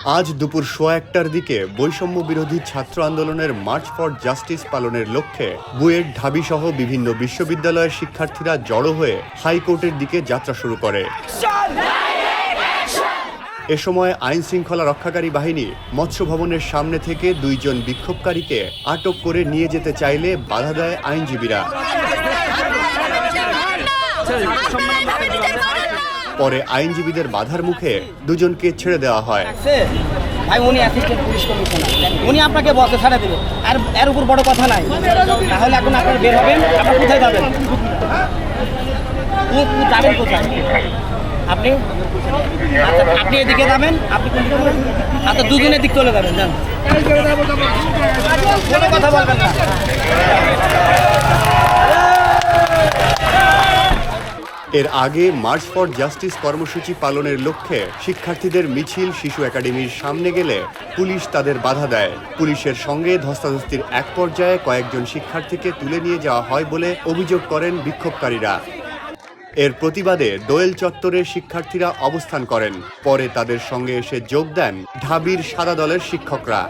আজ দুপুর ১:১টার দিকে বৈষম্য বিরোধী ছাত্র আন্দোলনের মার্চ ফর জাস্টিস পালনের লক্ষ্যে বুয়েট, ঢাবিসহ বিভিন্ন বিশ্ববিদ্যালয়ের শিক্ষার্থীরা জড়ো হয়ে হাইকোর্টের দিকে যাত্রা শুরু করে। এ সময় আইন শৃঙ্খলা রক্ষাকারী বাহিনী মৎস্য ভবনের সামনে থেকে ২ জন বিক্ষোভকারীকে আটক করে নিয়ে যেতে চাইলে বাধা দেয় আইনজীবীরা। পরে আইনজীবীদের বাধার মুখে দুজনকে ছেড়ে দেওয়া হয়। ভাই উনি অ্যাসিস্ট্যান্ট পুলিশ কমিশনার, উনি আপনাকে বলতে ছাড়া দেবে, আর এর উপর বড় কথা নাই। তাহলে এখন আপনার বের হবেন, আপনার কোথায় যাবেন? যাবেন কোথায় আপনি? আচ্ছা আপনি এদিকে যাবেন, আপনি কোন দিকে যাবেন? আচ্ছা দুজনের দিক চলে যাবেন, যান, কোনো কথা বলবেন না। এর আগে মার্চ ফর জাস্টিস কর্মসূচি পালনের লক্ষ্যে শিক্ষার্থীদের মিছিল শিশু একাডেমির সামনে গেলে পুলিশ তাদের বাধা দেয়। পুলিশের সঙ্গে ধস্তাধস্তির এক পর্যায়ে কয়েকজন শিক্ষার্থীকে তুলে নিয়ে যাওয়া হয় বলে অভিযোগ করেন বিক্ষোভকারীরা। এর প্রতিবাদে দোয়েল চত্বরে শিক্ষার্থীরা অবস্থান করেন। পরে তাদের সঙ্গে এসে যোগ দেন ঢাবির সাদা দলের শিক্ষকরা।